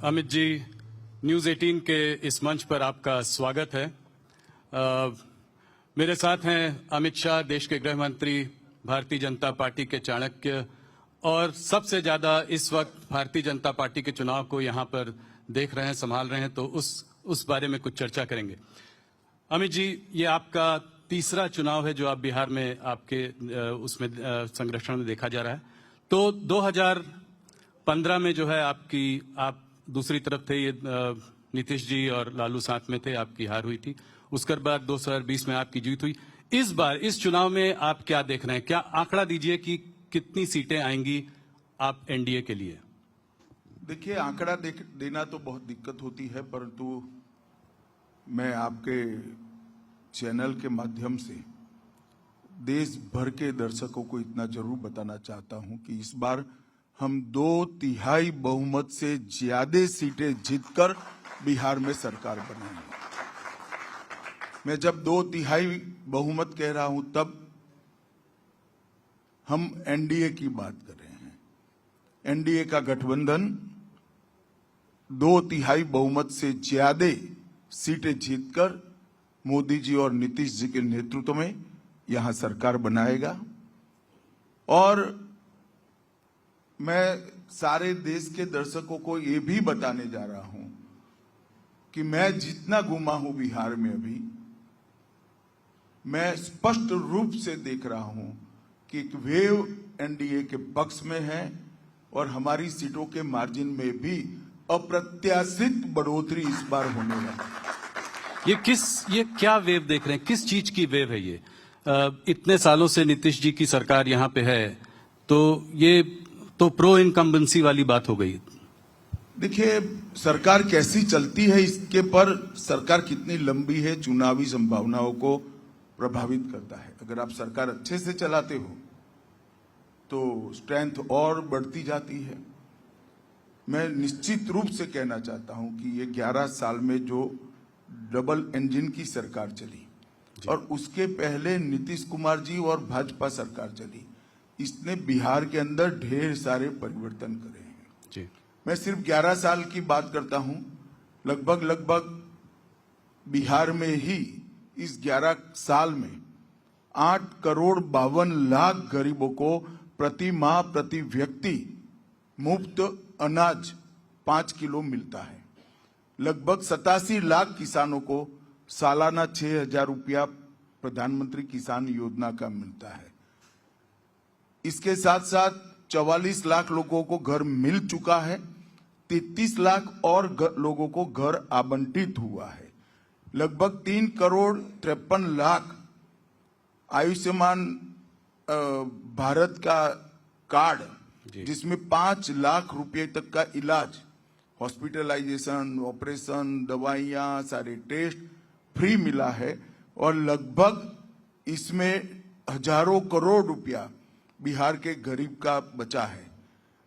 Amit ji, news 18 के इस मंच पर आपका स्वागत है। मेरे साथ हैं अमित शाह, देश के गृह मंत्री, भारतीय जनता पार्टी के चाणक्य, और सबसे ज्यादा इस वक्त भारतीय जनता पार्टी के चुनाव को यहां पर देख रहे हैं, संभाल रहे हैं, तो उस बारे में कुछ चर्चा करेंगे। अमित जी, ये आपका तीसरा चुनाव है जो आप बिहार में आपके उसमें संरक्षण में देखा जा रहा है। तो 2015 में जो है आप दूसरी तरफ थे, ये नीतीश जी और लालू साथ में थे, आपकी हार हुई थी। उसके बाद 2020 में आपकी जीत हुई। इस बार इस चुनाव में आप क्या देख रहे हैं? क्या आंकड़ा दीजिए कि कितनी सीटें आएंगी आप एनडीए के लिए? देखिए, आंकड़ा देना तो बहुत दिक्कत होती है, परंतु मैं आपके चैनल के माध्यम से देश भर के दर्शकों को इतना जरूर बताना चाहता हूं कि इस बार हम 2/3 बहुमत से ज्यादा सीटें जीतकर बिहार में सरकार बनाएंगे। मैं जब 2/3 बहुमत कह रहा हूं तब हम एनडीए की बात कर रहे हैं। एनडीए का गठबंधन 2/3 बहुमत से ज्यादा सीटें जीतकर मोदी जी और नीतीश जी के नेतृत्व में यहां सरकार बनाएगा। और मैं सारे देश के दर्शकों को ये भी बताने जा रहा हूं कि मैं जितना घूमा हूं बिहार में अभी, मैं स्पष्ट रूप से देख रहा हूं कि एक वेव एनडीए के पक्ष में है और हमारी सीटों के मार्जिन में भी अप्रत्याशित बढ़ोतरी इस बार होने वाली है। ये क्या वेव देख रहे हैं? किस चीज की वेव है ये? इतने सालों से नीतीश जी की सरकार यहां पे है, तो ये तो प्रो इनकम्बेंसी वाली बात हो गई। देखिए, सरकार कैसी चलती है इसके पर सरकार कितनी लंबी है चुनावी संभावनाओं को प्रभावित करता है। अगर आप सरकार अच्छे से चलाते हो तो स्ट्रेंथ और बढ़ती जाती है। मैं निश्चित रूप से कहना चाहता हूं कि ये 11 साल में जो डबल इंजन की सरकार चली और उसके पहले नीतीश कुमार जी और भाजपा सरकार चली, इसने बिहार के अंदर ढेर सारे परिवर्तन करे हैं जी। मैं सिर्फ 11 साल की बात करता हूं। लगभग बिहार में ही इस 11 साल में 8,52,00,000 गरीबों को प्रति माह प्रति व्यक्ति मुफ्त अनाज 5 किलो मिलता है। लगभग 87 लाख किसानों को सालाना 6,000 रुपया प्रधानमंत्री किसान योजना का मिलता है। इसके साथ साथ 44 लाख लोगों को घर मिल चुका है। 33 लाख और लोगों को घर आवंटित हुआ है। लगभग 3,53,00,000 आयुष्मान भारत का कार्ड, जिसमें 5 लाख रुपए तक का इलाज, हॉस्पिटलाइजेशन, ऑपरेशन, दवाइयां, सारे टेस्ट फ्री मिला है। और लगभग इसमें हजारों करोड़ रुपया बिहार के गरीब का बचा है।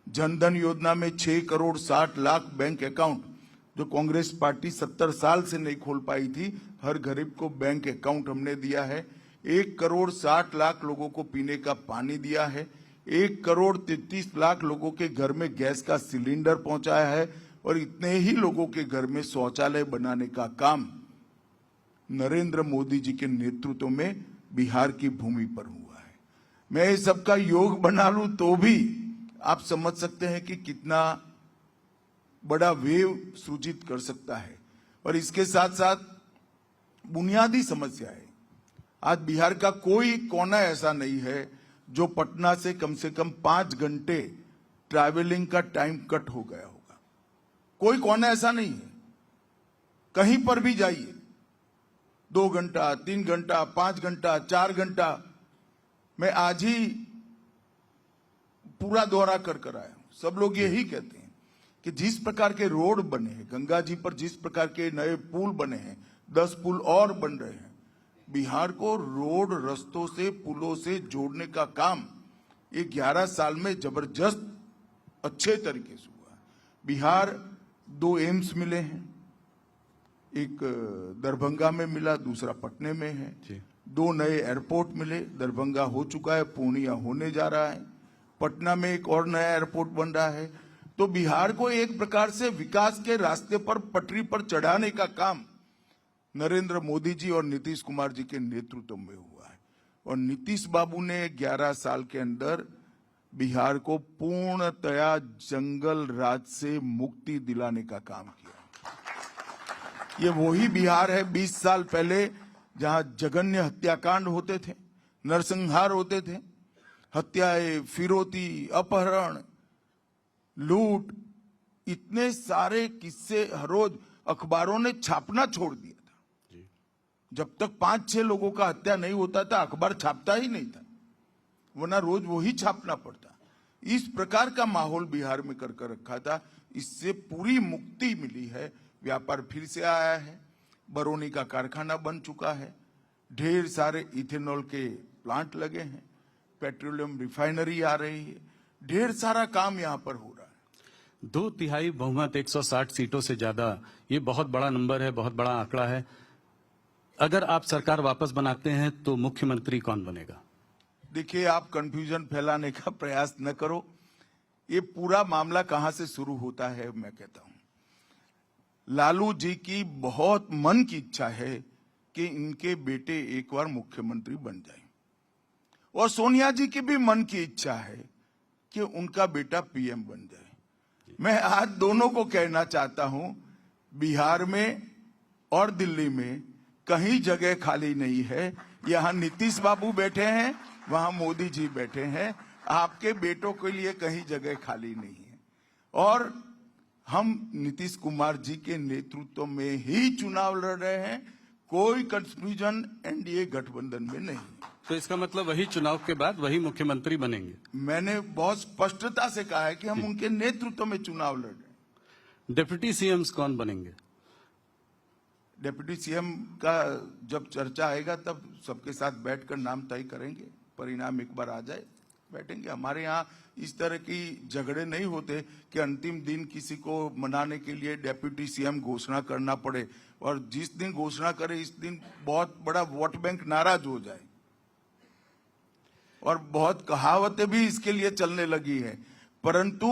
जनधन योजना में 6,60,00,000 बैंक अकाउंट, जो कांग्रेस पार्टी 70 साल से नहीं खोल पाई थी, हर गरीब को बैंक अकाउंट हमने दिया है। 1,60,00,000 लोगों को पीने का पानी दिया है। 1,33,00,000 लोगों के घर में गैस का सिलेंडर पहुंचाया है। और इतने ही लोगों के घर में शौचालय बनाने का काम नरेंद्र मोदी जी के नेतृत्व में बिहार की भूमि पर हुआ है। मैं इस सबका योग बना लूं तो भी आप समझ सकते हैं कि कितना बड़ा वेव सूचित कर सकता है। और इसके साथ साथ बुनियादी समस्या है, आज बिहार का कोई कोना ऐसा नहीं है जो पटना से कम 5 घंटे ट्रैवलिंग का टाइम कट हो गया होगा। कोई कोना ऐसा नहीं है। कहीं पर भी जाइए, 2 घंटा, 3 घंटा, 5 घंटा, 4 घंटा। मैं आज ही पूरा दौरा कर आया हूं। सब लोग यही कहते हैं कि जिस प्रकार के रोड बने हैं, गंगा जी पर जिस प्रकार के नए पुल बने हैं, 10 पुल और बन रहे हैं। बिहार को रोड, रस्तों से, पुलों से जोड़ने का काम ये 11 साल में जबरदस्त अच्छे तरीके से हुआ। बिहार 2 एम्स मिले हैं, एक दरभंगा में मिला, दूसरा पटने में है। 2 नए एयरपोर्ट मिले, दरभंगा हो चुका है, पूर्णिया होने जा रहा है। पटना में एक और नया एयरपोर्ट बन रहा है। तो बिहार को एक प्रकार से विकास के रास्ते पर पटरी पर चढ़ाने का काम नरेंद्र मोदी जी और नीतीश कुमार जी के नेतृत्व में हुआ है। और नीतीश बाबू ने 11 साल के अंदर बिहार को पूर्णतया जंगल राज से मुक्ति दिलाने का काम किया। ये वही बिहार है 20 साल पहले जहां जघन्य हत्याकांड होते थे, नरसंहार होते थे, हत्याएं, फिरौती, अपहरण, लूट, इतने सारे किस्से हर रोज अखबारों ने छापना छोड़ दिया था। जब तक 5-6 लोगों का हत्या नहीं होता था अखबार छापता ही नहीं था, वरना रोज वही छापना पड़ता। इस प्रकार का माहौल बिहार में कर रखा था। इससे पूरी मुक्ति मिली है। व्यापार फिर से आया है, बरौनी का कारखाना बन चुका है, ढेर सारे इथेनॉल के प्लांट लगे हैं, पेट्रोलियम रिफाइनरी आ रही है, ढेर सारा काम यहाँ पर हो रहा है। 2/3 बहुमत 160 सीटों से ज्यादा, ये बहुत बड़ा नंबर है, बहुत बड़ा आंकड़ा है। अगर आप सरकार वापस बनाते हैं तो मुख्यमंत्री कौन बनेगा? देखिए, आप कंफ्यूजन फैलाने का प्रयास न करो। ये पूरा मामला कहां से शुरू होता है मैं कहता हूं। लालू जी की बहुत मन की इच्छा है कि इनके बेटे एक बार मुख्यमंत्री बन जाए, और सोनिया जी की भी मन की इच्छा है कि उनका बेटा पीएम बन जाए। मैं आज दोनों को कहना चाहता हूं, बिहार में और दिल्ली में कहीं जगह खाली नहीं है। यहां नीतीश बाबू बैठे हैं, वहां मोदी जी बैठे हैं। आपके बेटों के लिए कहीं जगह खाली नहीं है। और हम नीतीश कुमार जी के नेतृत्व में ही चुनाव लड़ रहे हैं। कोई कंफ्यूजन एनडीए गठबंधन में नहीं। तो इसका मतलब वही चुनाव के बाद वही मुख्यमंत्री बनेंगे? मैंने बहुत स्पष्टता से कहा है कि हम उनके नेतृत्व में चुनाव लड़ रहे हैं। डिप्टी सीएम्स कौन बनेंगे? डिप्टी सीएम का जब चर्चा आएगा तब सबके साथ बैठकर नाम तय करेंगे। परिणाम एक बार आ जाए बैठेंगे। हमारे यहाँ इस तरह की झगड़े नहीं होते कि अंतिम दिन किसी को मनाने के लिए डिप्टी सीएम घोषणा करना पड़े, और जिस दिन घोषणा करे इस दिन बहुत बड़ा वोट बैंक नाराज हो जाए। और बहुत कहावतें भी इसके लिए चलने लगी है। परंतु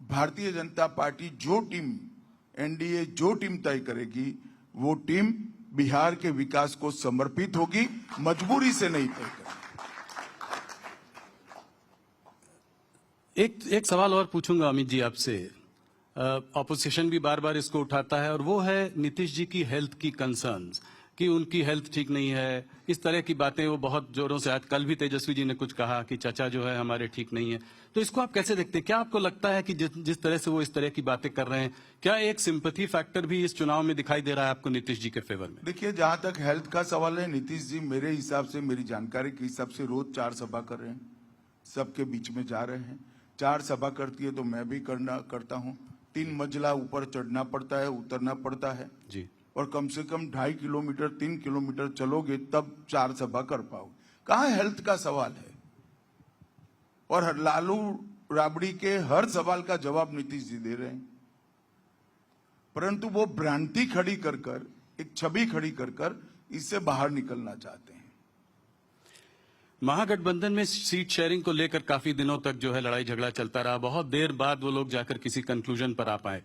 भारतीय जनता पार्टी जो टीम, एनडीए जो टीम तय करेगी, वो टीम बिहार के विकास को समर्पित होगी, मजबूरी से नहीं तय करेगी। एक सवाल और पूछूंगा अमित जी आपसे। ऑपोजिशन भी बार बार इसको उठाता है, और वो है नीतीश जी की हेल्थ की कंसर्न्स, कि उनकी हेल्थ ठीक नहीं है, इस तरह की बातें वो बहुत जोरों से। आज कल भी तेजस्वी जी ने कुछ कहा कि चाचा जो है हमारे ठीक नहीं है। तो इसको आप कैसे देखते हैं? क्या आपको लगता है कि जिस तरह से वो इस तरह की बातें कर रहे हैं, क्या एक सिंपैथी फैक्टर भी इस चुनाव में दिखाई दे रहा है आपको नीतीश जी के फेवर में? देखिए, जहां तक हेल्थ का सवाल है, नीतीश जी मेरे हिसाब से, मेरी जानकारी के हिसाब से रोज 4 सभा कर रहे हैं, सबके बीच में जा रहे हैं। 4 सभा करती है तो मैं भी करता हूँ। 3 मंजिला ऊपर चढ़ना पड़ता है, उतरना पड़ता है जी, और कम से कम 2.5 किलोमीटर 3 किलोमीटर चलोगे तब 4 सभा कर पाओगे। कहाँ हेल्थ का सवाल है? और लालू राबड़ी के हर सवाल का जवाब नीतीश जी दे रहे हैं। परंतु वो भ्रांति खड़ी कर एक छवि खड़ी कर इससे बाहर निकलना चाहते हैं। महागठबंधन में सीट शेयरिंग को लेकर काफी दिनों तक जो है लड़ाई झगड़ा चलता रहा। बहुत देर बाद वो लोग जाकर किसी कंक्लूजन पर आ पाए।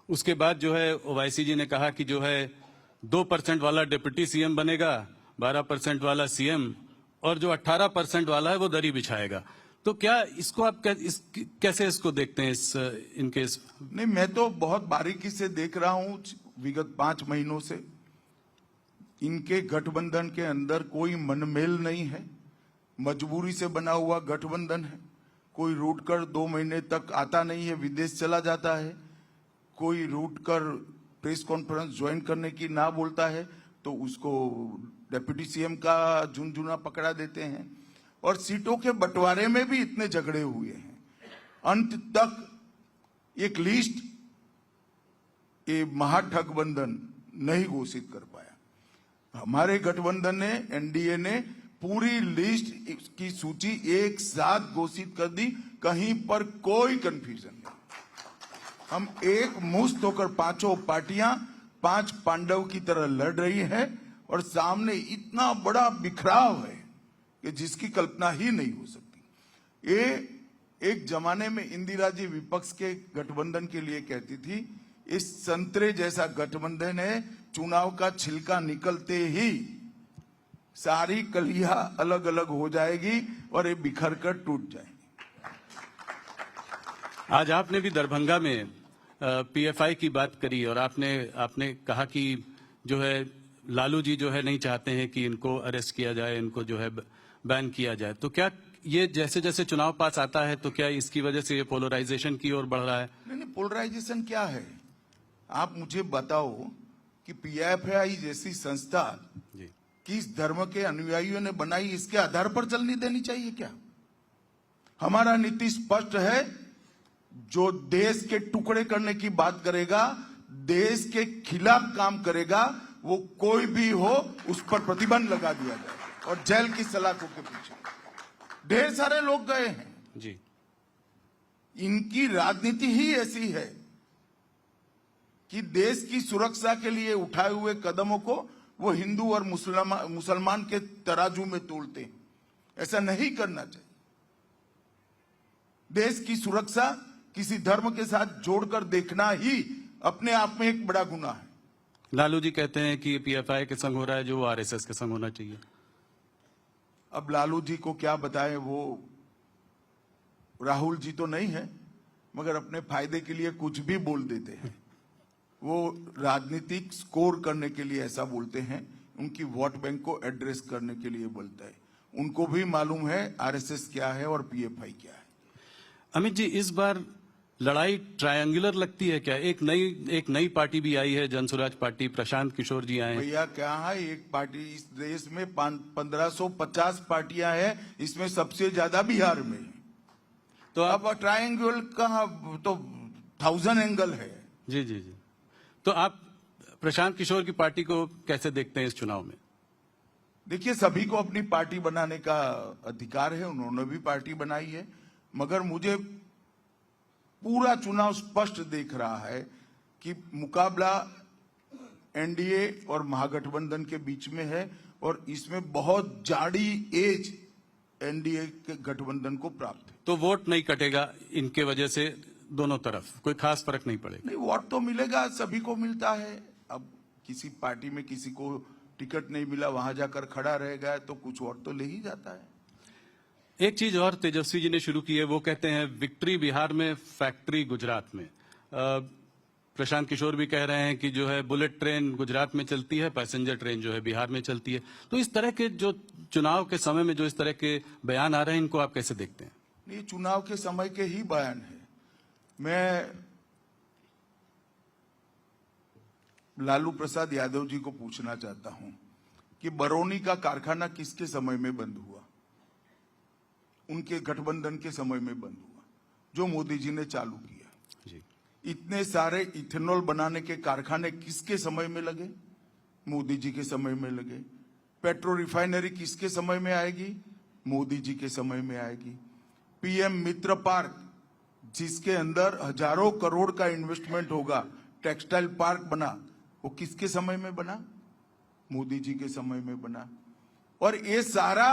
उसके बाद जो है ओवैसी जी ने कहा कि जो है 2% वाला डिप्टी सीएम बनेगा, 12% वाला सीएम, और जो 18% वाला है वो दरी बिछाएगा। तो क्या इसको आप कैसे इसको देखते हैं इनके नहीं, मैं तो बहुत बारीकी से देख रहा हूं विगत 5 महीनों से। इनके गठबंधन के अंदर कोई मनमेल नहीं है, मजबूरी से बना हुआ गठबंधन है। कोई रूट कर 2 महीने तक आता नहीं है, विदेश चला जाता है। कोई रूट कर प्रेस कॉन्फ्रेंस ज्वाइन करने की ना बोलता है तो उसको डिप्टी सीएम का झुनझुना पकड़ा देते हैं। और सीटों के बंटवारे में भी इतने झगड़े हुए हैं। अंत तक एक लिस्ट ये महागठबंधन नहीं घोषित कर पाया। हमारे गठबंधन ने, एनडीए ने पूरी लिस्ट की सूची एक साथ घोषित कर दी। कहीं पर कोई कंफ्यूजन नहीं। हम एक मुश्त होकर 5 पार्टियां 5 पांडव की तरह लड़ रही हैं, और सामने इतना बड़ा बिखराव है कि जिसकी कल्पना ही नहीं हो सकती। ये एक जमाने में इंदिरा जी विपक्ष के गठबंधन के लिए कहती थी, इस संतरे जैसा गठबंधन है, चुनाव का छिलका निकलते ही सारी कलियां अलग अलग हो जाएगी और ये बिखर कर टूट जाएगी। आज आपने भी दरभंगा में पीएफआई की बात करी और आपने कहा कि जो है लालू जी जो है नहीं चाहते हैं कि इनको अरेस्ट किया जाए, इनको जो है बैन किया जाए। तो क्या ये जैसे जैसे चुनाव पास आता है तो क्या इसकी वजह से ये पोलराइजेशन की ओर बढ़ रहा है? नहीं, पोलराइजेशन क्या है? आप मुझे बताओ कि पीएफआई जैसी संस्था जी किस धर्म के अनुयायियों ने बनाई, इसके आधार पर चलनी देनी चाहिए क्या? हमारा नीति स्पष्ट है, जो देश के टुकड़े करने की बात करेगा, देश के खिलाफ काम करेगा, वो कोई भी हो उस पर प्रतिबंध लगा दिया जाए और जेल की सलाखों के पीछे ढेर सारे लोग गए हैं जी। इनकी राजनीति ही ऐसी है कि देश की सुरक्षा के लिए उठाए हुए कदमों को वो हिंदू और मुसलमान के तराजू में तोलते हैं। ऐसा नहीं करना चाहिए। देश की सुरक्षा किसी धर्म के साथ जोड़कर देखना ही अपने आप में एक बड़ा गुनाह है। लालू जी कहते हैं कि पीएफआई के संग हो रहा है जो आरएसएस के संग होना चाहिए। अब लालू जी को क्या बताएं, वो राहुल जी तो नहीं है, मगर अपने फायदे के लिए कुछ भी बोल देते हैं। वो राजनीतिक स्कोर करने के लिए ऐसा बोलते हैं, उनकी वोट बैंक को एड्रेस करने के लिए बोलता है। उनको भी मालूम है आरएसएस क्या है और पीएफआई क्या है। अमित जी, इस बार लड़ाई ट्रायंगुलर लगती है क्या? एक नई पार्टी भी आई है, जनसुराज पार्टी, प्रशांत किशोर जी आए हैं। भैया क्या है, एक पार्टी, इस देश में 1550 पार्टियां हैं, इसमें सबसे ज्यादा बिहार में। तो अब ट्रायंगल का तो 1000 एंगल है। जी जी जी। तो आप प्रशांत किशोर की पार्टी को कैसे देखते हैं इस चुनाव में? देखिए, सभी को अपनी पार्टी बनाने का अधिकार है, उन्होंने भी पार्टी बनाई है, मगर मुझे पूरा चुनाव स्पष्ट दिख रहा है कि मुकाबला एनडीए और महागठबंधन के बीच में है और इसमें बहुत जाड़ी एज एनडीए के गठबंधन को प्राप्त है। तो वोट नहीं कटेगा इनके वजह से, दोनों तरफ कोई खास फर्क नहीं पड़ेगा? नहीं, वोट तो मिलेगा, सभी को मिलता है। अब किसी पार्टी में किसी को टिकट नहीं मिला, वहां जाकर खड़ा रहेगा तो कुछ वोट तो ले ही जाता है। एक चीज और तेजस्वी जी ने शुरू की है, वो कहते हैं विक्ट्री बिहार में, फैक्ट्री गुजरात में। प्रशांत किशोर भी कह रहे हैं कि जो है बुलेट ट्रेन गुजरात में चलती है, पैसेंजर ट्रेन जो है बिहार में चलती है। तो इस तरह के जो चुनाव के समय में जो इस तरह के बयान आ रहे हैं, इनको आप कैसे देखते हैं? ये चुनाव के समय के ही बयान है। मैं लालू प्रसाद यादव जी को पूछना चाहता हूं कि बरौनी का कारखाना किसके समय में बंद हुआ? उनके गठबंधन के समय में बंद हुआ, जो मोदी जी ने चालू किया। जी। इतने सारे इथेनॉल बनाने के कारखाने किसके समय में लगे? मोदी जी के समय में लगे। पेट्रो रिफाइनरी किसके समय में आएगी? मोदी जी के समय में आएगी। पीएम मित्र पार्क, जिसके अंदर हजारों करोड़ का इन्वेस्टमेंट होगा, टेक्सटाइल पार्क बना, वो किसके समय में बना? मोदी जी के समय में बना। और ये सारा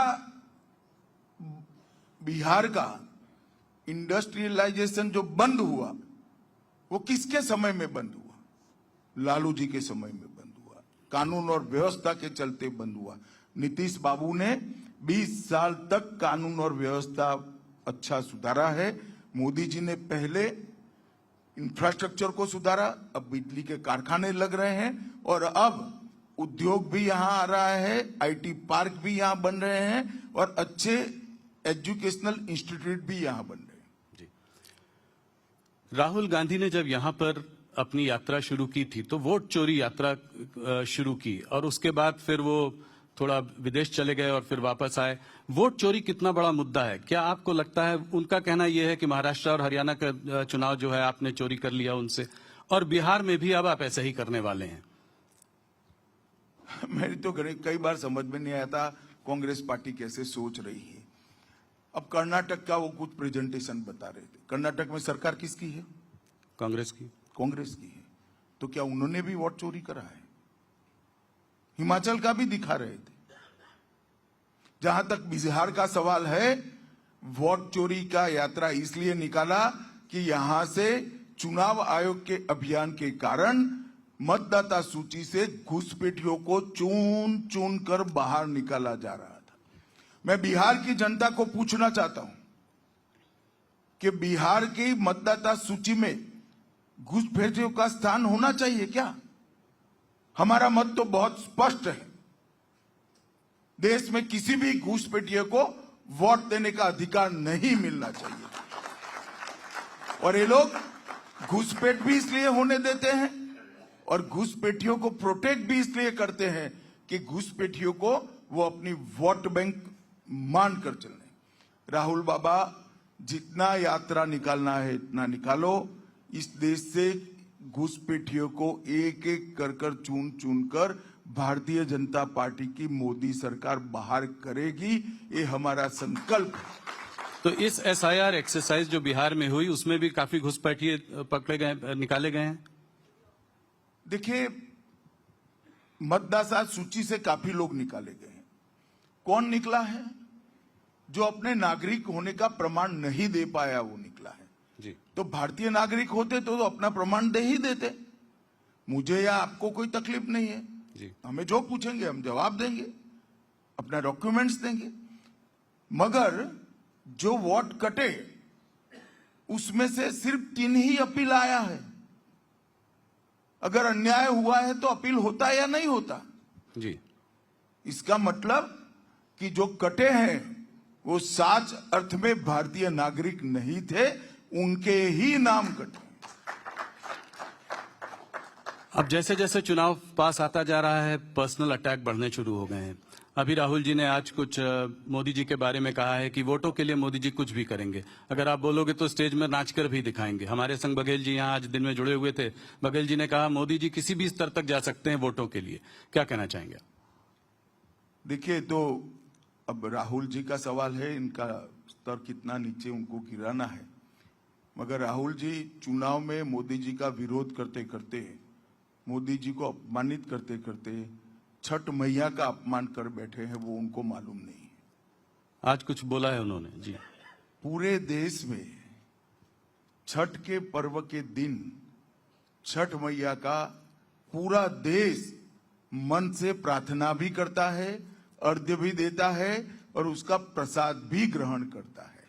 बिहार का इंडस्ट्रियलाइजेशन जो बंद हुआ, वो किसके समय में बंद हुआ? लालू जी के समय में बंद हुआ। कानून और व्यवस्था के चलते बंद हुआ। नीतीश बाबू ने 20 साल तक कानून और व्यवस्था अच्छा सुधारा है। मोदी जी ने पहले इंफ्रास्ट्रक्चर को सुधारा, अब बिजली के कारखाने लग रहे हैं और अब उद्योग भी यहां आ रहा है, आईटी पार्क भी यहां बन रहे हैं और अच्छे एजुकेशनल इंस्टीट्यूट भी यहां बन रहे हैं। जी। राहुल गांधी ने जब यहां पर अपनी यात्रा शुरू की थी तो वोट चोरी यात्रा शुरू की और उसके बाद फिर वो थोड़ा विदेश चले गए और फिर वापस आए। वोट चोरी कितना बड़ा मुद्दा है? क्या आपको लगता है, उनका कहना यह है कि महाराष्ट्र और हरियाणा का चुनाव जो है आपने चोरी कर लिया उनसे, और बिहार में भी अब आप ऐसा ही करने वाले हैं? मेरी तो कई बार समझ में नहीं आता कांग्रेस पार्टी कैसे सोच रही है। अब कर्नाटक का वो कुछ प्रेजेंटेशन बता रहे थे। कर्नाटक में सरकार किसकी है? कांग्रेस की। कांग्रेस की है। तो क्या उन्होंने भी वोट चोरी करा है? हिमाचल का भी दिखा रहे थे। जहां तक बिहार का सवाल है, वोट चोरी का यात्रा इसलिए निकाला कि यहां से चुनाव आयोग के अभियान के कारण मतदाता सूची से घुसपैठियों को चुन चुन कर बाहर निकाला जा रहा था। मैं बिहार की जनता को पूछना चाहता हूं कि बिहार की मतदाता सूची में घुसपैठियों का स्थान होना चाहिए क्या? हमारा मत तो बहुत स्पष्ट है। देश में किसी भी घुसपैठिए को वोट देने का अधिकार नहीं मिलना चाहिए। और ये लोग घुसपैठ भी इसलिए होने देते हैं और घुसपैठियों को प्रोटेक्ट भी इसलिए करते हैं कि घुसपैठियों को वो अपनी वोट बैंक मानकर चलने। राहुल बाबा, जितना यात्रा निकालना है इतना निकालो। इस देश से घुसपैठियों को एक एक कर चुन चुन कर भारतीय जनता पार्टी की मोदी सरकार बाहर करेगी, ये हमारा संकल्प है। तो इस एसआईआर एक्सरसाइज जो बिहार में हुई उसमें भी काफी घुसपैठिए पकड़े गए, निकाले गए हैं। देखिए, मतदाता सूची से काफी लोग निकाले गए हैं। कौन निकला है? जो अपने नागरिक होने का प्रमाण नहीं दे पाया वो निकला है। जी। तो भारतीय नागरिक होते तो अपना प्रमाण दे ही देते। मुझे या आपको कोई तकलीफ नहीं है जी। हमें जो पूछेंगे हम जवाब देंगे, अपना डॉक्यूमेंट्स देंगे। मगर जो वोट कटे उसमें से सिर्फ 3 ही अपील आया है। अगर अन्याय हुआ है तो अपील होता या नहीं होता? जी। इसका मतलब कि जो कटे हैं वो सच अर्थ में भारतीय नागरिक नहीं थे, उनके ही नाम कटे। अब जैसे जैसे चुनाव पास आता जा रहा है पर्सनल अटैक बढ़ने शुरू हो गए हैं। अभी राहुल जी ने आज कुछ मोदी जी के बारे में कहा है कि वोटों के लिए मोदी जी कुछ भी करेंगे। अगर आप बोलोगे तो स्टेज में नाचकर भी दिखाएंगे। हमारे संग बघेल जी यहाँ आज दिन में जुड़े हुए थे। बघेल जी ने कहा मोदी जी किसी भी स्तर तक जा सकते हैं वोटों के लिए। क्या कहना चाहेंगे? देखिए, तो अब राहुल जी का सवाल है, इनका स्तर कितना नीचे उनको गिराना है। मगर राहुल जी चुनाव में मोदी जी का विरोध करते करते, मोदी जी को अपमानित करते करते छठ मैया का अपमान कर बैठे हैं, वो उनको मालूम नहीं है। आज कुछ बोला है उन्होंने। जी। पूरे देश में छठ के पर्व के दिन छठ मैया का पूरा देश मन से प्रार्थना भी करता है, अर्घ्य भी देता है और उसका प्रसाद भी ग्रहण करता है।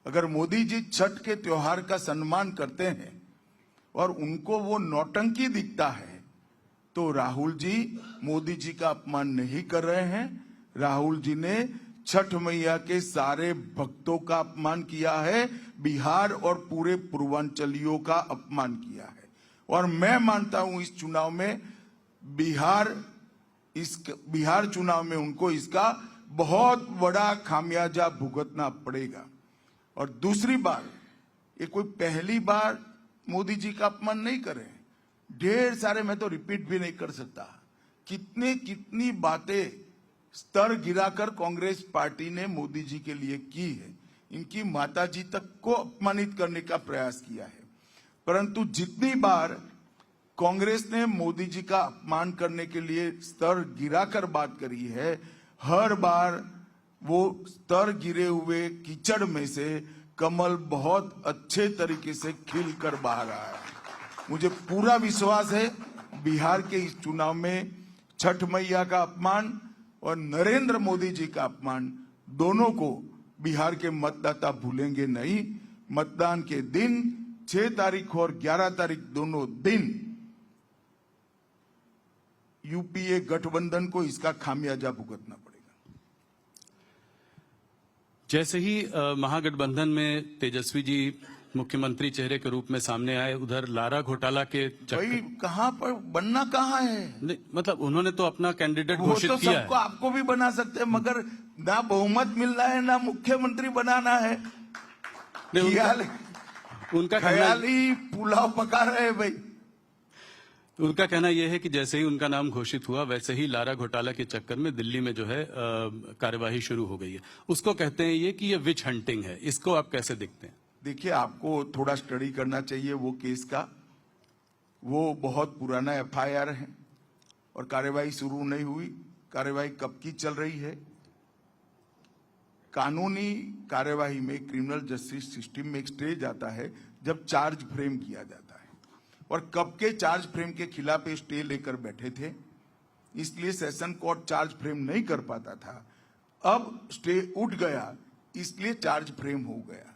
अगर मोदी जी छठ के त्योहार का सम्मान करते हैं और उनको वो नौटंकी दिखता है तो राहुल जी मोदी जी का अपमान नहीं कर रहे हैं। राहुल जी ने छठ मैया के सारे भक्तों का अपमान किया है, बिहार और पूरे पूर्वांचलियों का अपमान किया है। और मैं मानता हूं इस चुनाव में बिहार चुनाव में उनको इसका बहुत बड़ा खामियाजा भुगतना पड़ेगा। और दूसरी बात, ये कोई पहली बार मोदी जी का अपमान नहीं कर रहे हैं। ढेर सारे, मैं तो रिपीट भी नहीं कर सकता, कितनी बातें स्तर गिराकर कांग्रेस पार्टी ने मोदी जी के लिए की है। इनकी माताजी तक को अपमानित करने का प्रयास किया है। परंतु जितनी बार कांग्रेस ने मोदी जी का अपमान करने के लिए स्तर गिराकर बात करी है, हर बार वो स्तर गिरे हुए कीचड़ में से कमल बहुत अच्छे तरीके से खिलकर बाहर आया है। मुझे पूरा विश्वास है बिहार के इस चुनाव में छठ मैया का अपमान और नरेंद्र मोदी जी का अपमान दोनों को बिहार के मतदाता भूलेंगे नहीं। मतदान के दिन 6 तारीख और 11 तारीख दोनों दिन यूपीए गठबंधन को इसका खामियाजा भुगतना पड़ेगा। जैसे ही महागठबंधन में तेजस्वी जी मुख्यमंत्री चेहरे के रूप में सामने आए, उधर लारा घोटाला के भाई कहां पर बनना कहां है? नहीं, मतलब उन्होंने तो अपना कैंडिडेट वो घोषित तो किया सबको है। आपको भी बना सकते हैं, मगर ना बहुमत मिल रहा है ना मुख्यमंत्री बनाना है। नहीं, उनका ख्याली पुलाव पका रहे हैं भाई। उनका कहना यह है कि जैसे ही उनका नाम घोषित हुआ वैसे ही लारा घोटाला के चक्कर में दिल्ली में जो है कार्यवाही शुरू हो गई है। उसको कहते हैं ये कि ये विच हंटिंग है। इसको आप कैसे देखते हैं? देखिए, आपको थोड़ा स्टडी करना चाहिए वो केस का। वो बहुत पुराना एफआईआर है और कार्यवाही शुरू नहीं हुई। कार्यवाही कब की चल रही है? कानूनी कार्यवाही में, क्रिमिनल जस्टिस सिस्टम में एक स्टेज आता है जब चार्ज फ्रेम किया जाता है, और कब के चार्ज फ्रेम के खिलाफ ये स्टे लेकर बैठे थे, इसलिए सेशन कोर्ट चार्ज फ्रेम नहीं कर पाता था। अब स्टे उठ गया, इसलिए चार्ज फ्रेम हो गया।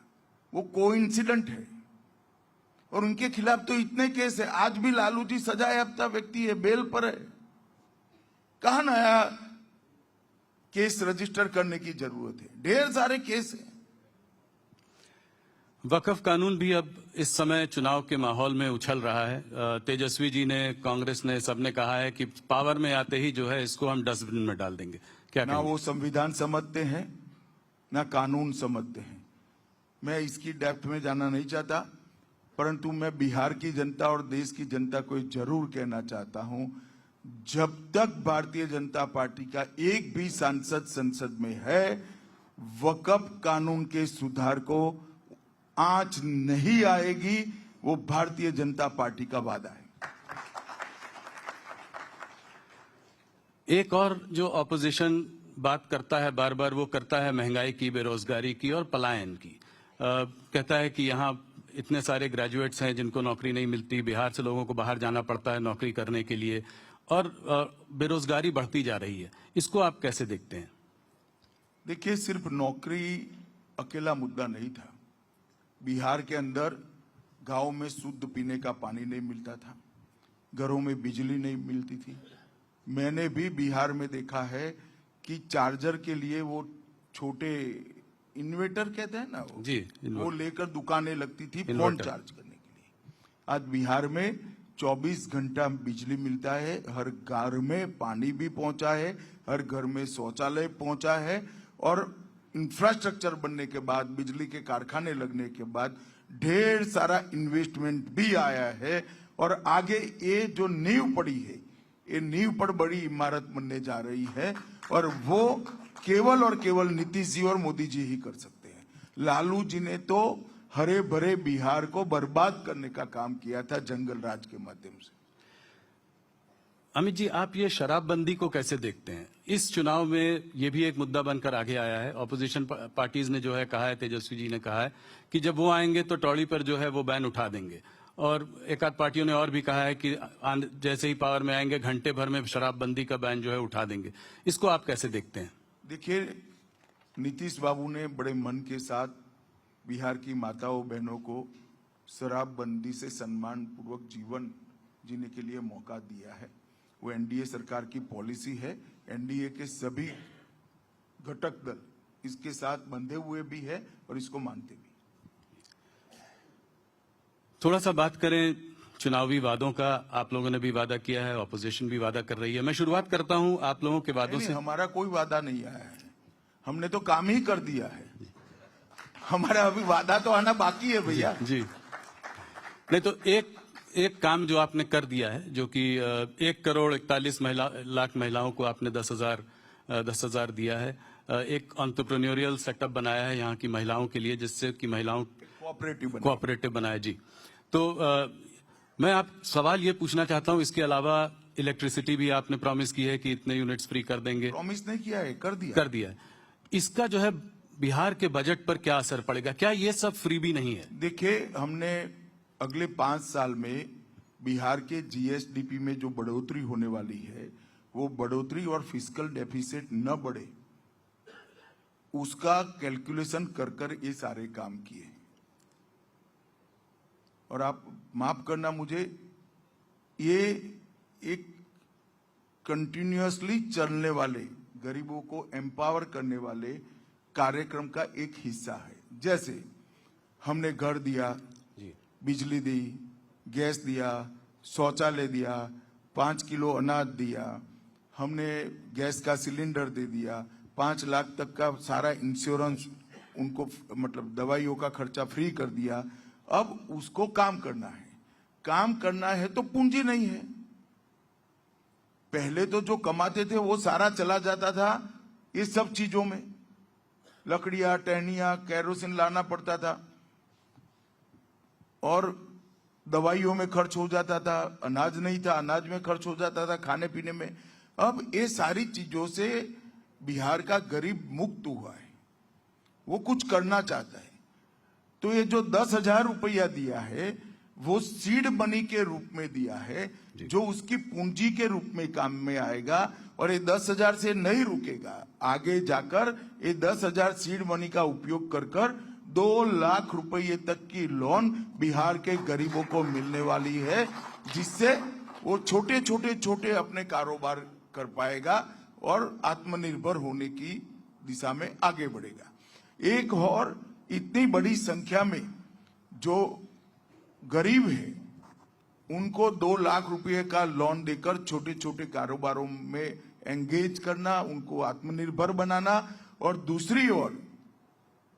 वो कोइंसिडेंट है, और उनके खिलाफ तो इतने केस है। आज भी लालू जी सजायाफ्ता व्यक्ति है, बेल पर है। कहां नया केस रजिस्टर करने की जरूरत है? ढेर सारे केस हैं। वक्फ कानून भी अब इस समय चुनाव के माहौल में उछल रहा है। तेजस्वी जी ने, कांग्रेस ने, सबने कहा है कि पावर में आते ही जो है इसको हम डस्टबिन में डाल देंगे। क्या ना वो संविधान समझते हैं, ना कानून समझते हैं। मैं इसकी डेप्थ में जाना नहीं चाहता, परंतु मैं बिहार की जनता और देश की जनता को जरूर कहना चाहता हूं, जब तक भारतीय जनता पार्टी का एक भी सांसद संसद में है, वक्फ कानून के सुधार को आंच नहीं आएगी। वो भारतीय जनता पार्टी का वादा है। एक और जो ऑपोजिशन बात करता है बार बार, वो करता है महंगाई की, बेरोजगारी की और पलायन की। कहता है कि यहाँ इतने सारे ग्रेजुएट्स हैं जिनको नौकरी नहीं मिलती, बिहार से लोगों को बाहर जाना पड़ता है नौकरी करने के लिए, और बेरोजगारी बढ़ती जा रही है। इसको आप कैसे देखते हैं? देखिए, सिर्फ नौकरी अकेला मुद्दा नहीं था। बिहार के अंदर गांव में शुद्ध पीने का पानी नहीं मिलता था, घरों में बिजली नहीं मिलती थी। मैंने भी बिहार में देखा है कि चार्जर के लिए वो छोटे इन्वर्टर कहते हैं ना, वो लेकर दुकानें लगती थी फोन चार्ज करने के लिए। आज बिहार में 24 घंटा बिजली मिलता है, हर घर में पानी भी पहुंचा है, हर घर में शौचालय पहुंचा है, और इंफ्रास्ट्रक्चर बनने के बाद, बिजली के कारखाने लगने के बाद ढेर सारा इन्वेस्टमेंट भी आया है। और आगे ये जो नींव पड़ी है, ये नींव पर बड़ी इमारत बनने जा रही है, और वो केवल और केवल नीतीश जी और मोदी जी ही कर सकते हैं। लालू जी ने तो हरे भरे बिहार को बर्बाद करने का काम किया था जंगल राज के माध्यम से। अमित जी, आप ये शराबबंदी को कैसे देखते हैं? इस चुनाव में ये भी एक मुद्दा बनकर आगे आया है। ऑपोजिशन पार्टीज ने जो है कहा है, तेजस्वी जी ने कहा है कि जब वो आएंगे तो टौड़ी पर जो है वो बैन उठा देंगे, और एक आध पार्टियों ने और भी कहा है कि जैसे ही पावर में आएंगे घंटे भर में शराबबंदी का बैन जो है उठा देंगे। इसको आप कैसे देखते हैं? देखिए, नीतीश बाबू ने बड़े मन के साथ बिहार की माताओं बहनों को शराबबंदी से सम्मान पूर्वक जीवन जीने के लिए मौका दिया है। वो एनडीए सरकार की पॉलिसी है। एनडीए के सभी घटक दल इसके साथ बंधे हुए भी है और इसको मानते भी। थोड़ा सा बात करें चुनावी वादों का। आप लोगों ने भी वादा किया है, ऑपोजिशन भी वादा कर रही है। मैं शुरुआत करता हूं आप लोगों के वादों से। हमारा कोई वादा नहीं आया है, हमने तो काम ही कर दिया है। हमारा अभी वादा तो आना बाकी है भैया जी। नहीं तो एक काम जो आपने कर दिया है, जो कि 1,41 लाख महिलाओं को आपने 10,000 दिया है। एक एंटरप्रेन्योरियल सेटअप बनाया है यहाँ की महिलाओं के लिए, जिससे कि महिलाओं कोऑपरेटिव बनाया जी। तो मैं आप सवाल ये पूछना चाहता हूँ, इसके अलावा इलेक्ट्रिसिटी भी आपने प्रॉमिस की है कि इतने यूनिट्स फ्री कर देंगे। प्रॉमिस नहीं किया है, कर दिया है। इसका जो है बिहार के बजट पर क्या असर पड़ेगा? क्या ये सब फ्री भी नहीं है? देखिए, हमने अगले 5 साल में बिहार के जीएसडीपी में जो बढ़ोतरी होने वाली है, वो बढ़ोतरी और फिस्कल डेफिसिट न बढ़े, उसका कैलकुलेशन कर ये सारे काम किए। और आप माफ करना मुझे, ये एक कंटिन्यूअसली चलने वाले, गरीबों को एम्पावर करने वाले कार्यक्रम का एक हिस्सा है। जैसे हमने घर दिया, बिजली दी, गैस दिया, शौचालय दिया, 5 किलो अनाज दिया, हमने गैस का सिलेंडर दे दिया, 5 लाख तक का सारा इंश्योरेंस उनको, मतलब दवाइयों का खर्चा फ्री कर दिया। अब उसको काम करना है। काम करना है तो पूंजी नहीं है। पहले तो जो कमाते थे वो सारा चला जाता था इस सब चीजों में, लकड़ियां, टहनियां, केरोसिन लाना पड़ता था, और दवाइयों में खर्च हो जाता था, अनाज नहीं था, अनाज में खर्च हो जाता था, खाने पीने में। अब ये सारी चीजों से बिहार का गरीब मुक्त हुआ है। वो कुछ करना चाहता है। तो ये जो 10,000 रुपया दिया है वो सीड मनी के रूप में दिया है, जो उसकी पूंजी के रूप में काम में आएगा। और ये 10,000 से नहीं रुकेगा, आगे जाकर ये 10,000 सीड मनी का उपयोग कर 2 लाख रुपए तक की लोन बिहार के गरीबों को मिलने वाली है, जिससे वो छोटे अपने कारोबार कर पाएगा और आत्मनिर्भर होने की दिशा में आगे बढ़ेगा। एक और इतनी बड़ी संख्या में जो गरीब है उनको 2 लाख रुपए का लोन देकर छोटे कारोबारों में एंगेज करना, उनको आत्मनिर्भर बनाना, और दूसरी ओर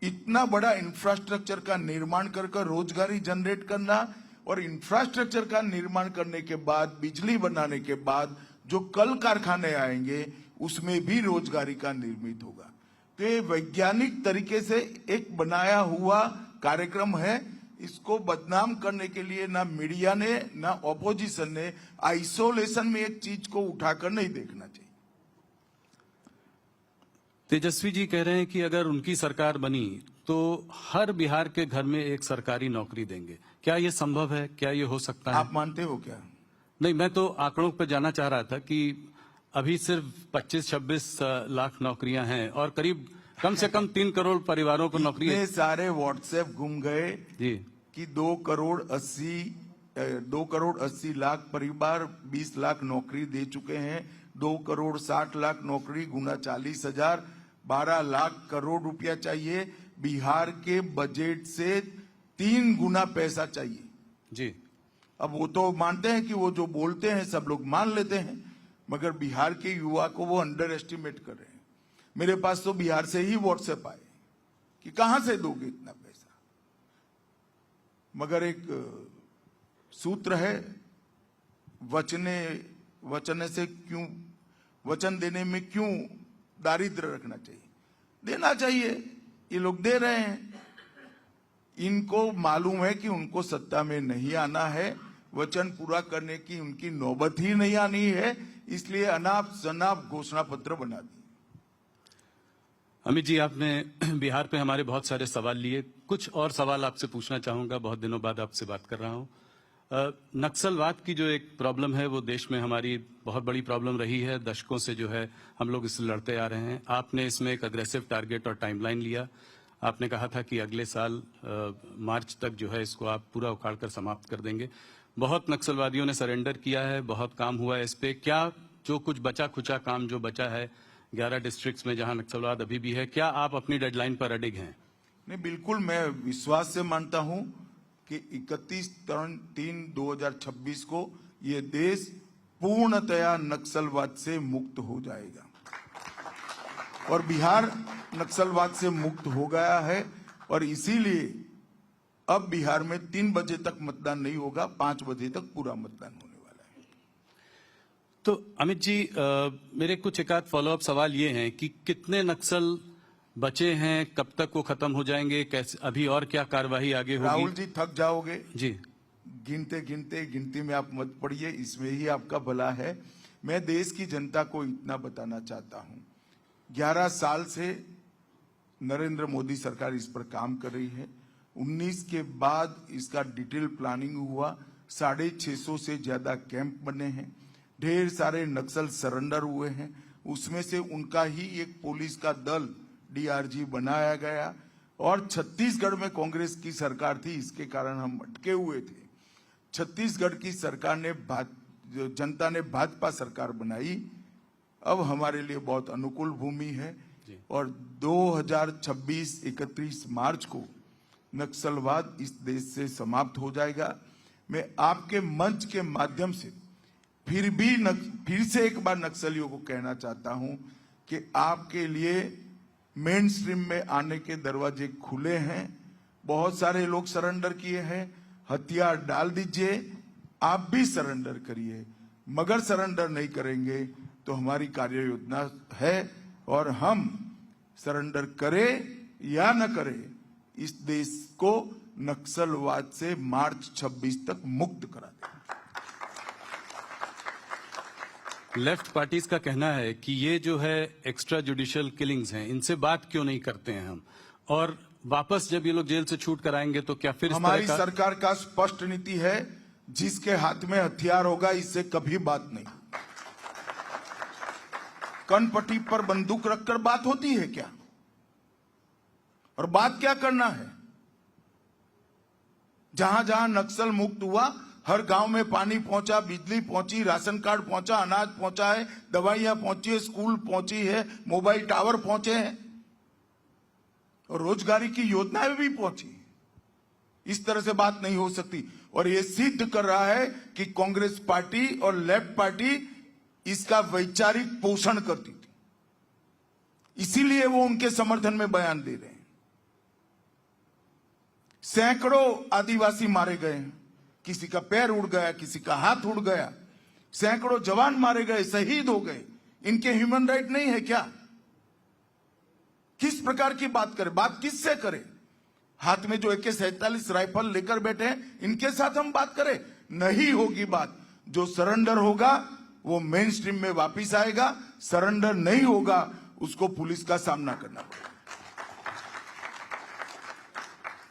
इतना बड़ा इंफ्रास्ट्रक्चर का निर्माण कर रोजगारी जनरेट करना, और इंफ्रास्ट्रक्चर का निर्माण करने के बाद, बिजली बनाने के बाद जो कल कारखाने आएंगे उसमें भी रोजगारी का निर्मित होगा। तो ये वैज्ञानिक तरीके से एक बनाया हुआ कार्यक्रम है। इसको बदनाम करने के लिए ना मीडिया ने ना ऑपोजिशन ने आइसोलेशन में एक चीज को उठाकर नहीं देखना चाहिए। तेजस्वी जी कह रहे हैं कि अगर उनकी सरकार बनी तो हर बिहार के घर में एक सरकारी नौकरी देंगे। क्या ये संभव है? क्या ये हो सकता है? आप मानते हो क्या? नहीं, मैं तो आंकड़ों पर जाना चाह रहा था कि अभी सिर्फ 25-26 लाख नौकरियां हैं और करीब कम से कम 3 करोड़ परिवारों को नौकरी। इतने सारे व्हाट्सएप घूम गए जी कि 2 करोड़ 80 लाख परिवार 20 लाख नौकरी दे चुके हैं। 2 करोड़ 60 लाख नौकरी गुना 40,000, 12 लाख करोड़ रुपया चाहिए। बिहार के बजट से 3 गुना पैसा चाहिए जी। अब वो तो मानते हैं कि वो जो बोलते हैं सब लोग मान लेते हैं, मगर बिहार के युवा को वो अंडर एस्टिमेट कर रहे हैं। मेरे पास तो बिहार से ही व्हाट्सएप आए कि कहां से दोगे इतना पैसा। मगर एक सूत्र है, वचन देने में क्यों दारिद्र्य रखना चाहिए? देना चाहिए, ये लोग दे रहे हैं। इनको मालूम है कि उनको सत्ता में नहीं आना है, वचन पूरा करने की उनकी नौबत ही नहीं आनी है, इसलिए अनाप शनाप घोषणा पत्र बना दी। अमित जी, आपने बिहार पे हमारे बहुत सारे सवाल लिए। कुछ और सवाल आपसे पूछना चाहूंगा, बहुत दिनों बाद आपसे बात कर रहा हूं। नक्सलवाद की जो एक प्रॉब्लम है वो देश में हमारी बहुत बड़ी प्रॉब्लम रही है, दशकों से जो है हम लोग इससे लड़ते आ रहे हैं। आपने इसमें एक अग्रेसिव टारगेट और टाइमलाइन लिया। आपने कहा था कि अगले साल मार्च तक जो है इसको आप पूरा उखाड़ कर समाप्त कर देंगे। बहुत नक्सलवादियों ने सरेंडर किया है, बहुत काम हुआ है इस पे। क्या जो कुछ बचा खुचा काम जो बचा है 11 डिस्ट्रिक्ट्स में जहां नक्सलवाद अभी भी है, क्या आप अपनी डेडलाइन पर अडिग हैं? नहीं, बिल्कुल मैं विश्वास से मानता हूं कि 31/3/2026 को ये देश पूर्णतया नक्सलवाद से मुक्त हो जाएगा। और बिहार नक्सलवाद से मुक्त हो गया है, और इसीलिए अब बिहार में 3 बजे तक मतदान नहीं होगा, 5 बजे तक पूरा मतदान होने वाला है। तो अमित जी, मेरे कुछ एक आध फॉलोअप सवाल ये हैं कि कितने नक्सल बचे हैं, कब तक वो खत्म हो जाएंगे, कैसे, अभी और क्या कार्यवाही आगे होगी? राहुल जी थक जाओगे जी। गिनती में आप मत पड़िए, इसमें ही आपका भला है। मैं देश की जनता को इतना बताना चाहता हूं, 11 साल से नरेंद्र मोदी सरकार इस पर काम कर रही है। 19 के बाद इसका डिटेल प्लानिंग हुआ, 650 से ज्यादा कैंप बने हैं, ढेर सारे नक्सल सरेंडर हुए हैं। उसमें से उनका ही एक पुलिस का दल डीआरजी बनाया गया। और छत्तीसगढ़ में कांग्रेस की सरकार थी, इसके कारण हम अटके हुए थे। छत्तीसगढ़ की सरकार ने जनता ने भाजपा सरकार बनाई, अब हमारे लिए बहुत अनुकूल भूमि है। और 2026 31 मार्च को नक्सलवाद इस देश से समाप्त हो जाएगा। मैं आपके मंच के माध्यम से फिर से एक बार नक्सलियों को कहना चाहता हूं कि आपके लिए मेन स्ट्रीम में आने के दरवाजे खुले हैं। बहुत सारे लोग सरेंडर किए हैं, हथियार डाल दीजिए, आप भी सरेंडर करिए। मगर सरेंडर नहीं करेंगे तो हमारी कार्य योजना है, और हम सरेंडर करें या न करें, इस देश को नक्सलवाद से मार्च 26 तक मुक्त करा दें। लेफ्ट पार्टीज का कहना है कि ये जो है एक्स्ट्रा जुडिशियल किलिंग्स हैं, इनसे बात क्यों नहीं करते हैं हम, और वापस जब ये लोग जेल से छूट कर आएंगे तो क्या फिर इस हमारी तरह का सरकार का स्पष्ट नीति है, जिसके हाथ में हथियार होगा इससे कभी बात नहीं। कनपट्टी पर बंदूक रखकर बात होती है क्या? और बात क्या करना है? जहां जहां नक्सल मुक्त हुआ, हर गांव में पानी पहुंचा, बिजली पहुंची, राशन कार्ड पहुंचा, अनाज पहुंचा है, दवाइयां पहुंची है, स्कूल पहुंची है, मोबाइल टावर पहुंचे हैं और रोजगारी की योजनाएं भी पहुंची। इस तरह से बात नहीं हो सकती। और ये सिद्ध कर रहा है कि कांग्रेस पार्टी और लेफ्ट पार्टी इसका वैचारिक पोषण करती थी, इसीलिए वो उनके समर्थन में बयान दे रहे हैं। सैकड़ों आदिवासी मारे गए हैं, किसी का पैर उड़ गया, किसी का हाथ उड़ गया, सैकड़ों जवान मारे गए, शहीद हो गए। इनके ह्यूमन राइट नहीं है क्या? किस प्रकार की बात करें? बात किससे करें? हाथ में जो AK-47 राइफल लेकर बैठे हैं, इनके साथ हम बात करें? नहीं होगी बात। जो सरेंडर होगा वो मेन स्ट्रीम में वापिस आएगा, सरेंडर नहीं होगा उसको पुलिस का सामना करना पड़ेगा।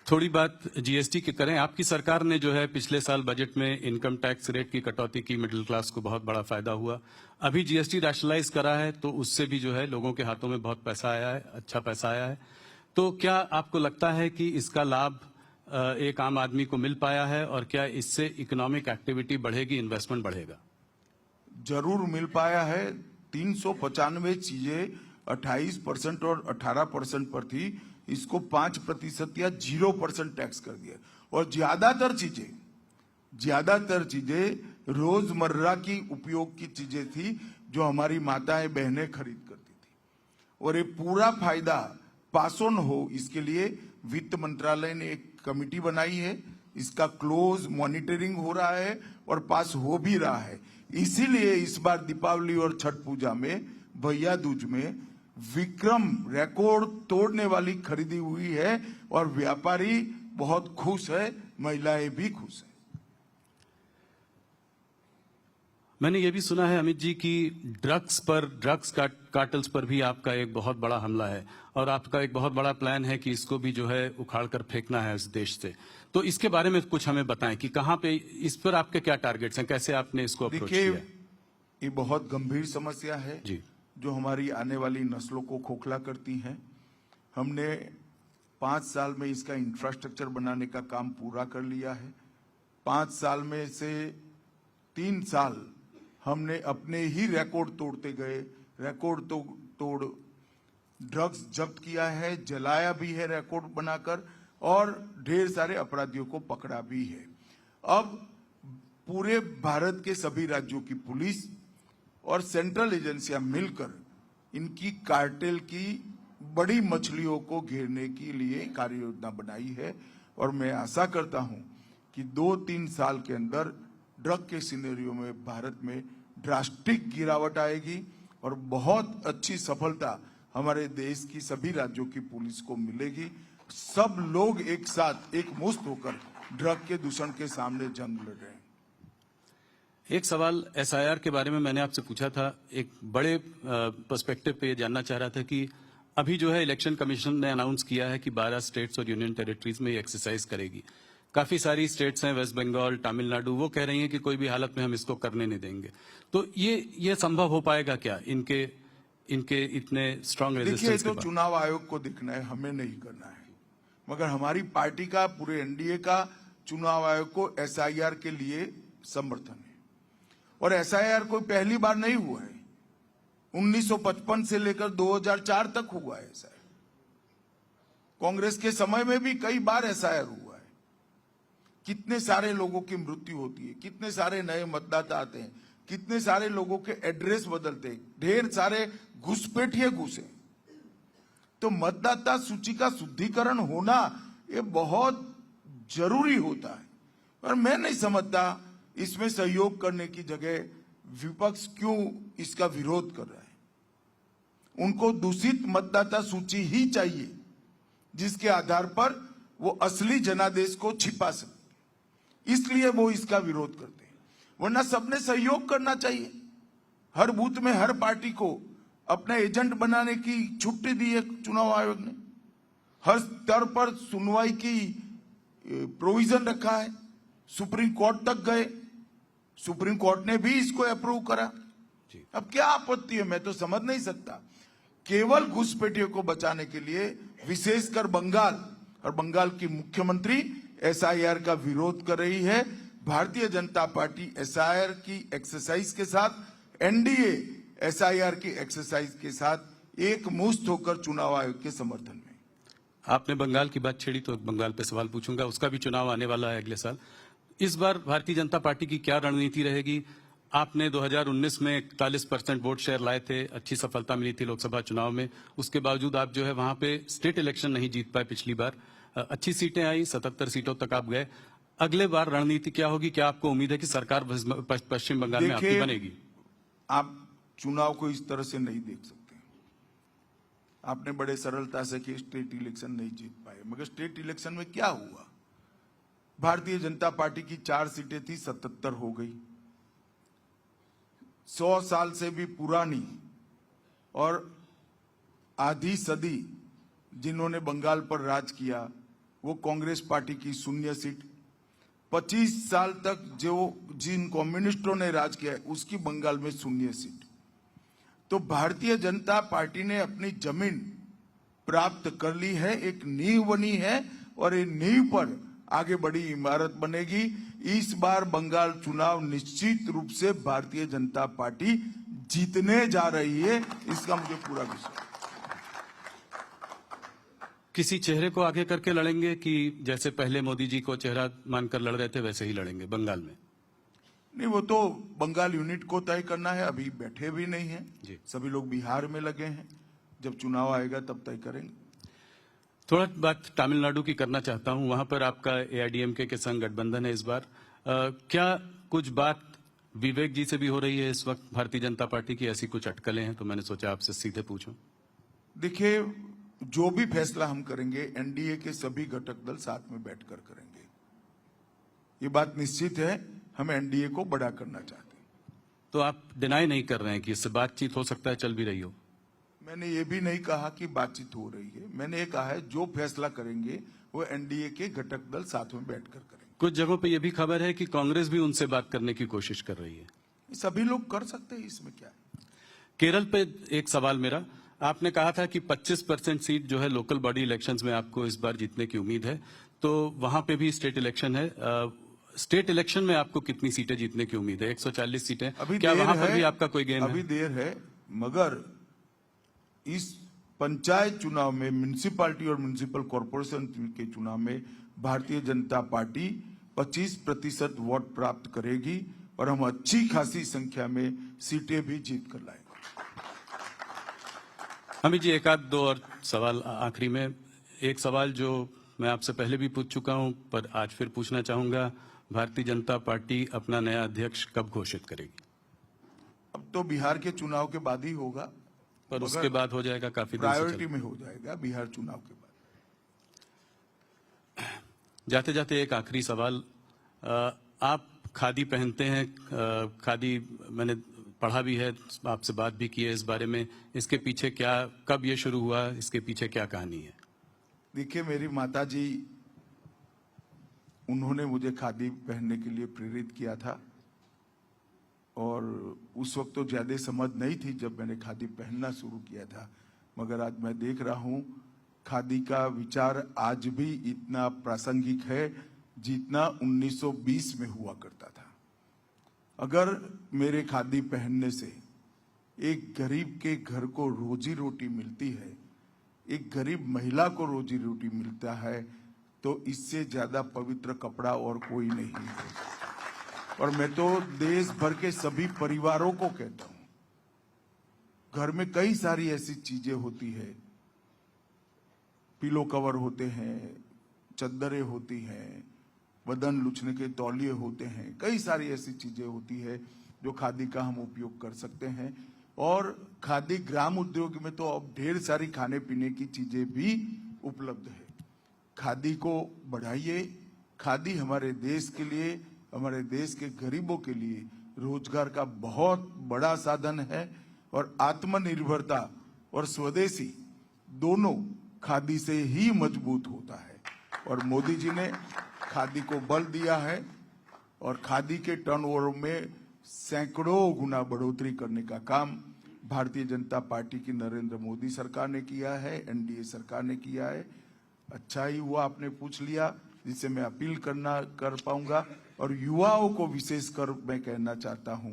थोड़ी बात जीएसटी की करें। आपकी सरकार ने जो है पिछले साल बजट में इनकम टैक्स रेट की कटौती की, मिडिल क्लास को बहुत बड़ा फायदा हुआ। अभी जीएसटी रैशनलाइज करा है तो उससे भी जो है लोगों के हाथों में बहुत पैसा आया है, अच्छा पैसा आया है। तो क्या आपको लगता है कि इसका लाभ एक आम आदमी को मिल पाया है और क्या इससे इकोनॉमिक एक्टिविटी बढ़ेगी, इन्वेस्टमेंट बढ़ेगा? जरूर मिल पाया है। 395 चीजें 28% और 18% पर थी, इसको 5% या 0% टैक्स कर दिया। और ज्यादातर चीजें रोजमर्रा की उपयोग की चीजें थी जो हमारी माताएं बहनें खरीद करती थी। और ये पूरा फायदा पास ऑन हो, इसके लिए वित्त मंत्रालय ने एक कमिटी बनाई है। इसका क्लोज मॉनिटरिंग हो रहा है और पास हो भी रहा है। इसीलिए इस बार दीपावली और छठ पूजा में, भैया दूज में विक्रम रिकॉर्ड तोड़ने वाली खरीदी हुई है और व्यापारी बहुत खुश है, महिलाएं भी खुश है। मैंने ये भी सुना है अमित जी कि ड्रग्स कार्टल्स पर भी आपका एक बहुत बड़ा हमला है और आपका एक बहुत बड़ा प्लान है कि इसको भी जो है उखाड़ कर फेंकना है इस देश से। तो इसके बारे में कुछ हमें बताएं कि कहां पे, इस पर आपके क्या टारगेट्स हैं, कैसे आपने इसको अप्रोच किया? ये बहुत गंभीर समस्या है जी, जो हमारी आने वाली नस्लों को खोखला करती है। हमने 5 साल में इसका इंफ्रास्ट्रक्चर बनाने का काम पूरा कर लिया है। 5 साल में से 3 साल हमने अपने ही रिकॉर्ड तोड़ते गए, रिकॉर्ड तोड़ ड्रग्स जब्त किया है, जलाया भी है रिकॉर्ड बनाकर, और ढेर सारे अपराधियों को पकड़ा भी है। अब पूरे भारत के सभी राज्यों की पुलिस और सेंट्रल एजेंसियां मिलकर इनकी कार्टेल की बड़ी मछलियों को घेरने के लिए कार्य योजना बनाई है। और मैं आशा करता हूं कि 2-3 साल के अंदर ड्रग के सिनेरियो में भारत में ड्रास्टिक गिरावट आएगी और बहुत अच्छी सफलता हमारे देश की सभी राज्यों की पुलिस को मिलेगी। सब लोग एक साथ एक मुश्त होकर ड्रग के दूषण के सामने जंग लड़ रहे हैं। एक सवाल एसआईआर के बारे में मैंने आपसे पूछा था, एक बड़े पर्सपेक्टिव पे ये जानना चाह रहा था कि अभी जो है इलेक्शन कमीशन ने अनाउंस किया है कि 12 स्टेट्स और यूनियन टेरिटरीज में ये एक्सरसाइज करेगी। काफी सारी स्टेट्स हैं, वेस्ट बंगाल, तमिलनाडु, वो कह रही हैं कि कोई भी हालत में हम इसको करने नहीं देंगे। तो ये संभव हो पाएगा क्या इनके इतने स्ट्रांग रेजिस्टेंस? देखिए, तो चुनाव आयोग को देखना है, हमें नहीं करना है। मगर हमारी पार्टी का, पूरे एनडीए का चुनाव आयोग को एसआईआर के लिए समर्थन है। और एसआईआर कोई पहली बार नहीं हुआ है, 1955 से लेकर 2004 तक हुआ है एसआईआर। कांग्रेस के समय में भी कई बार एसआईआर हुआ है। कितने सारे लोगों की मृत्यु होती है, कितने सारे नए मतदाता आते हैं, कितने सारे लोगों के एड्रेस बदलते हैं, ढेर सारे घुसपैठिए घुसे। तो मतदाता सूची का शुद्धिकरण होना ये बहुत जरूरी होता है। और मैं नहीं समझता इसमें सहयोग करने की जगह विपक्ष क्यों इसका विरोध कर रहा है। उनको दूषित मतदाता सूची ही चाहिए जिसके आधार पर वो असली जनादेश को छिपा सके, इसलिए वो इसका विरोध करते हैं। वरना सबने सहयोग करना चाहिए। हर बूथ में हर पार्टी को अपना एजेंट बनाने की छुट्टी दी है चुनाव आयोग ने। हर स्तर पर सुनवाई की प्रोविजन रखा है, सुप्रीम कोर्ट तक गए, सुप्रीम कोर्ट ने भी इसको अप्रूव करा। अब क्या आपत्ति है, मैं तो समझ नहीं सकता। केवल घुसपैठियों को बचाने के लिए विशेषकर बंगाल और बंगाल की मुख्यमंत्री एसआईआर का विरोध कर रही है। भारतीय जनता पार्टी एसआईआर की एक्सरसाइज के साथ, एनडीए एसआईआर की एक्सरसाइज के साथ एक मुश्त होकर चुनाव आयोग के समर्थन में। आपने बंगाल की बात छेड़ी तो बंगाल पे सवाल पूछूंगा, उसका भी चुनाव आने वाला है अगले साल। इस बार भारतीय जनता पार्टी की क्या रणनीति रहेगी? आपने 2019 में 41% वोट शेयर लाए थे, अच्छी सफलता मिली थी लोकसभा चुनाव में। उसके बावजूद आप जो है वहां पे स्टेट इलेक्शन नहीं जीत पाए पिछली बार। अच्छी सीटें आई, 77 सीटों तक आप गए। अगले बार रणनीति क्या होगी? क्या आपको उम्मीद है कि सरकार पश्चिम बंगाल में आपकी बनेगी? आप चुनाव को इस तरह से नहीं देख सकते। आपने बड़े सरलता से कि स्टेट इलेक्शन नहीं जीत पाए, मगर स्टेट इलेक्शन में क्या हुआ? भारतीय जनता पार्टी की 4 सीटें थी, 77 हो गई। 100 साल से भी पुरानी और आधी सदी जिन्होंने बंगाल पर राज किया वो कांग्रेस पार्टी की 0 सीट। 25 साल तक जो जिन कम्युनिस्टों ने राज किया है उसकी बंगाल में 0 सीट। तो भारतीय जनता पार्टी ने अपनी जमीन प्राप्त कर ली है, एक नींव बनी है और ये नींव पर आगे बड़ी इमारत बनेगी। इस बार बंगाल चुनाव निश्चित रूप से भारतीय जनता पार्टी जीतने जा रही है, इसका मुझे पूरा विश्वास। किसी चेहरे को आगे करके लड़ेंगे कि जैसे पहले मोदी जी को चेहरा मानकर लड़ रहे थे वैसे ही लड़ेंगे बंगाल में? नहीं, वो तो बंगाल यूनिट को तय करना है, अभी बैठे भी नहीं है जी। सभी लोग बिहार में लगे हैं, जब चुनाव आएगा तब तय करेंगे। थोड़ा बात तमिलनाडु की करना चाहता हूं, वहां पर आपका एआईडीएमके के संग गठबंधन है इस बार। क्या कुछ बात विवेक जी से भी हो रही है इस वक्त भारतीय जनता पार्टी की? ऐसी कुछ अटकलें हैं तो मैंने सोचा आपसे सीधे पूछूं। देखिए, जो भी फैसला हम करेंगे एनडीए के सभी घटक दल साथ में बैठकर करेंगे, ये बात निश्चित है। हम एनडीए को बड़ा करना चाहते हैं। तो आप डिनाई नहीं कर रहे हैं कि इससे बातचीत हो सकता है, चल भी रही हो? मैंने ये भी नहीं कहा कि बातचीत हो रही है, मैंने ये कहा है जो फैसला करेंगे वो एनडीए के घटक दल साथ में बैठकर करेंगे। कुछ जगहों पे ये भी खबर है कि कांग्रेस भी उनसे बात करने की कोशिश कर रही है। सभी लोग कर सकते हैं, इसमें क्या है। केरल पे एक सवाल मेरा, आपने कहा था कि 25% सीट जो है लोकल बॉडी इलेक्शंस में आपको इस बार जीतने की उम्मीद है, तो वहां पे भी स्टेट इलेक्शन है। स्टेट इलेक्शन में आपको कितनी सीटें जीतने की उम्मीद है? 140 सीटें। अभी क्या वहां पर है, भी आपका कोई गेम अभी है? देर है, मगर इस पंचायत चुनाव में, म्युनिसिपैलिटी और म्युनिसिपल कॉर्पोरेशन के चुनाव में भारतीय जनता पार्टी 25% वोट प्राप्त करेगी और हम अच्छी खासी संख्या में सीटें भी जीत कर लाएंगे। अमित जी, एक आध दो और सवाल आखिरी में। एक सवाल जो मैं आपसे पहले भी पूछ चुका हूं पर आज फिर पूछना चाहूंगा, भारतीय जनता पार्टी अपना नया अध्यक्ष कब घोषित करेगी? अब तो बिहार के चुनाव के बाद ही होगा, पर उसके बाद हो जाएगा, काफी दिन से प्रायोरिटी में हो जाएगा बिहार चुनाव के बाद। जाते जाते एक आखिरी सवाल, आप खादी पहनते हैं, खादी मैंने पढ़ा भी है, आपसे बात भी की है इस बारे में। इसके पीछे क्या, कब ये शुरू हुआ, इसके पीछे क्या कहानी है? देखिए, मेरी माताजी, उन्होंने मुझे खादी पहनने के लिए प्रेरित किया था और उस वक्त तो ज्यादा समझ नहीं थी जब मैंने खादी पहनना शुरू किया था, मगर आज मैं देख रहा हूं खादी का विचार आज भी इतना प्रासंगिक है जितना 1920 में हुआ करता था। अगर मेरे खादी पहनने से एक गरीब के घर को रोजी रोटी मिलती है, एक गरीब महिला को रोजी रोटी मिलता है, तो इससे ज्यादा पवित्र कपड़ा और कोई नहीं है। और मैं तो देश भर के सभी परिवारों को कहता हूं, घर में कई सारी ऐसी चीजें होती है, पिलो कवर होते हैं, चद्दरें होती हैं, बदन लुचने के तौलिए होते हैं, कई सारी ऐसी चीजें होती है जो खादी का हम उपयोग कर सकते हैं। और खादी ग्राम उद्योग में तो अब ढेर सारी खाने पीने की चीजें भी उपलब्ध है। खादी को बढ़ाइए। खादी हमारे देश के लिए, हमारे देश के गरीबों के लिए रोजगार का बहुत बड़ा साधन है और आत्मनिर्भरता और स्वदेशी दोनों खादी से ही मजबूत होता है। और मोदी जी ने खादी को बल दिया है और खादी के टर्नओवर में सैकड़ों गुना बढ़ोतरी करने का काम भारतीय जनता पार्टी की नरेंद्र मोदी सरकार ने किया है, एनडीए सरकार ने किया है। अच्छा ही हुआ आपने पूछ लिया, जिससे मैं अपील कर पाऊंगा। और युवाओं को विशेषकर मैं कहना चाहता हूं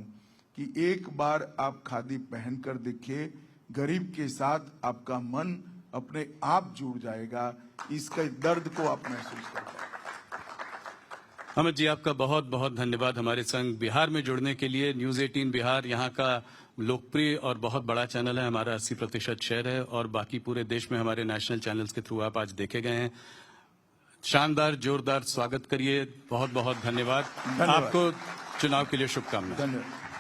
कि एक बार आप खादी पहनकर देखिए, गरीब के साथ आपका मन अपने आप जुड़ जाएगा, इसके दर्द को आप महसूस कर पाएंगे। अमित जी, आपका बहुत बहुत धन्यवाद हमारे संग बिहार में जुड़ने के लिए। न्यूज 18 बिहार यहाँ का लोकप्रिय और बहुत बड़ा चैनल है, हमारा 80% शेयर है और बाकी पूरे देश में हमारे नेशनल चैनल्स के थ्रू आप आज देखे गए हैं। शानदार जोरदार स्वागत करिए। बहुत बहुत धन्यवाद। धन्यवाद। आपको चुनाव के लिए शुभकामनाएं। धन्यवाद।